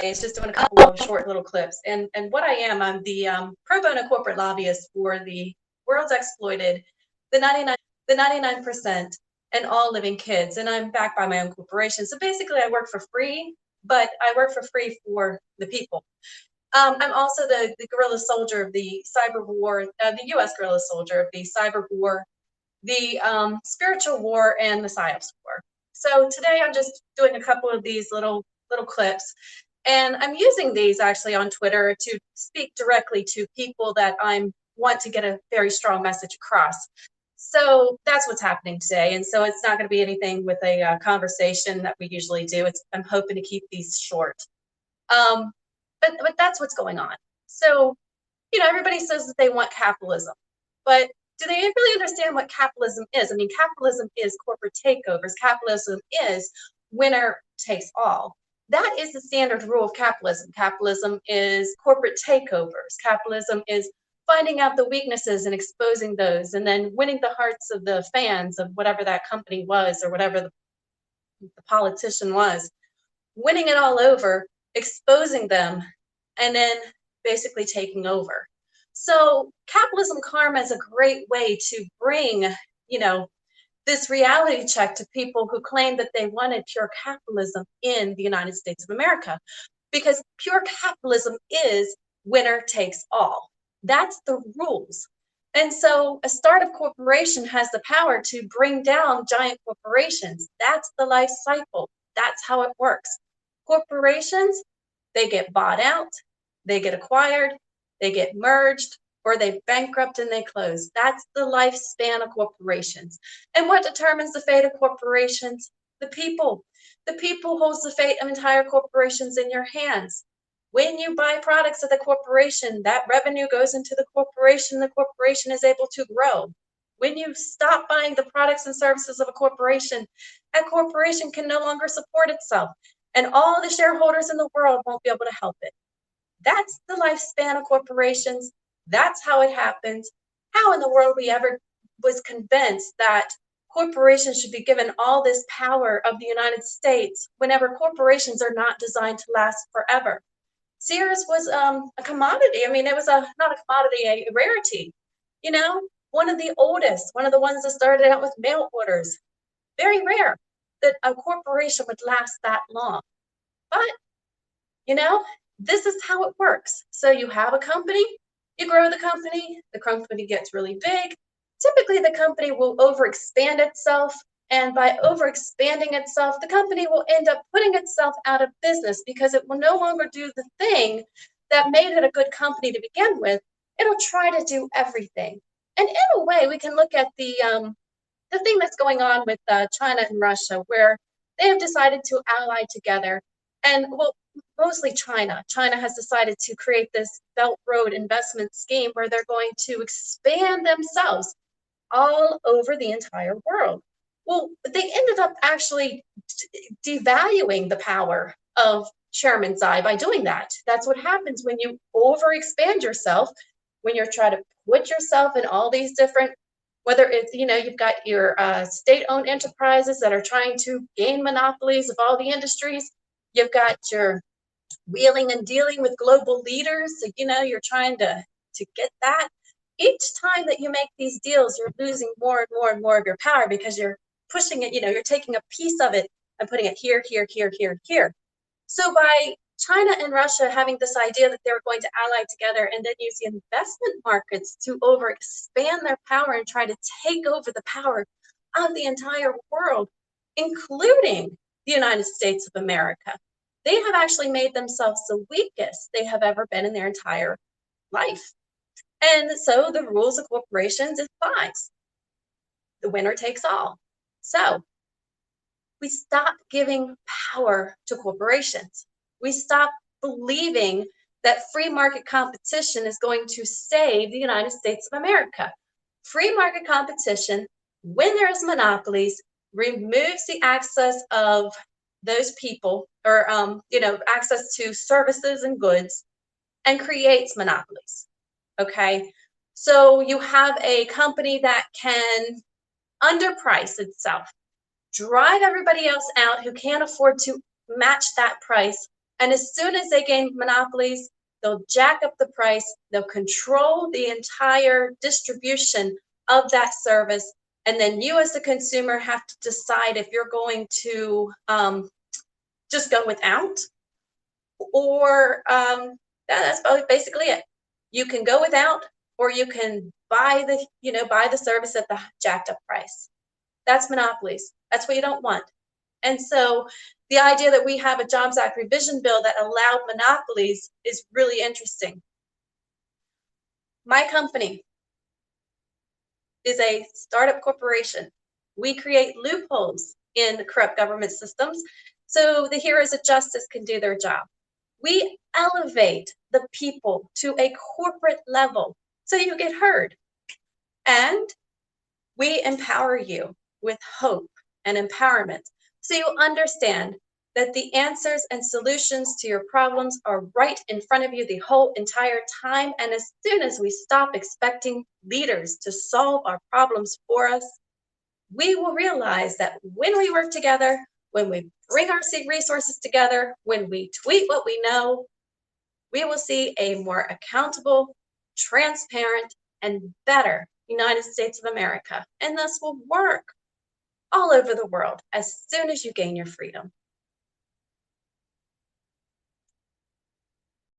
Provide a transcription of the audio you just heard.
It's just doing a couple of short little clips. And what I am, I'm the pro bono corporate lobbyist for the world's exploited, the 99%, and all living kids. And I'm backed by my own corporation. So basically, I work for free, but I work for free for the people. I'm also the guerrilla soldier of the cyber war, the U.S. guerrilla soldier of the cyber war, the spiritual war, and the psyops war. So today I'm just doing a couple of these little clips, and I'm using these actually on Twitter to speak directly to people that I want to get a very strong message across. So that's what's happening today. And so it's not going to be anything with a conversation that we usually do. I'm hoping to keep these short. But that's what's going on. So, everybody says that they want capitalism, but do they really understand what capitalism is? I mean, capitalism is corporate takeovers. Capitalism is winner takes all. That is the standard rule of capitalism. Capitalism is corporate takeovers. Capitalism is finding out the weaknesses and exposing those, and then winning the hearts of the fans of whatever that company was or whatever the politician was, winning it all over, exposing them, and then basically taking over. So capitalism karma is a great way to bring, this reality check to people who claim that they wanted pure capitalism in the United States of America, because pure capitalism is winner takes all. That's the rules. And so a startup corporation has the power to bring down giant corporations. That's the life cycle. That's how it works. Corporations, they get bought out, they get acquired, they get merged, or they bankrupt and they close. That's the lifespan of corporations. And what determines the fate of corporations? The people. The people holds the fate of entire corporations in your hands. When you buy products of the corporation, that revenue goes into the corporation is able to grow. When you stop buying the products and services of a corporation, that corporation can no longer support itself, and all the shareholders in the world won't be able to help it. That's the lifespan of corporations. That's how it happens. How in the world we ever was convinced that corporations should be given all this power of the United States whenever corporations are not designed to last forever? Sears was a commodity. I mean, it was not a commodity, a rarity. One of the oldest, one of the ones that started out with mail orders. Very rare that a corporation would last that long. But, this is how it works. So you have a company, you grow the company gets really big. Typically, the company will overexpand itself. And by overexpanding itself, the company will end up putting itself out of business because it will no longer do the thing that made it a good company to begin with. It'll try to do everything. And in a way, we can look at the thing that's going on with China and Russia, where they have decided to ally together. And, well, mostly China. China has decided to create this Belt Road investment scheme where they're going to expand themselves all over the entire world. Well, they ended up actually devaluing the power of Chairman Tsai by doing that. That's what happens when you overexpand yourself, when you're trying to put yourself in all these different, whether it's, you've got your state-owned enterprises that are trying to gain monopolies of all the industries. You've got your wheeling and dealing with global leaders. So, you're trying to get that. Each time that you make these deals, you're losing more and more and more of your power because you're pushing it, you're taking a piece of it and putting it here, here, here, here, here. So by China and Russia having this idea that they were going to ally together and then use the investment markets to overexpand their power and try to take over the power of the entire world, including the United States of America, they have actually made themselves the weakest they have ever been in their entire life. And so the rules of corporations applies. The winner takes all. So we stop giving power to corporations. We stop believing that free market competition is going to save the United States of America. Free market competition, when there is monopolies, removes the access of those people or, access to services and goods and creates monopolies. Okay, so you have a company that can underprice itself, drive everybody else out who can't afford to match that price, And as soon as they gain monopolies, they'll jack up the price, they'll control the entire distribution of that service. And then you as the consumer have to decide if you're going to just go without, or that's basically it. You can go without, or you can buy the service at the jacked up price. That's monopolies. That's what you don't want. And so the idea that we have a Jobs Act revision bill that allowed monopolies is really interesting. My company is a startup corporation. We create loopholes in corrupt government systems so the heroes of justice can do their job. We elevate the people to a corporate level so you get heard. And we empower you with hope and empowerment so you understand that the answers and solutions to your problems are right in front of you the whole entire time. And as soon as we stop expecting leaders to solve our problems for us, we will realize that when we work together, when we bring our resources together, when we tweet what we know, we will see a more accountable, transparent, and better United States of America. And this will work all over the world as soon as you gain your freedom.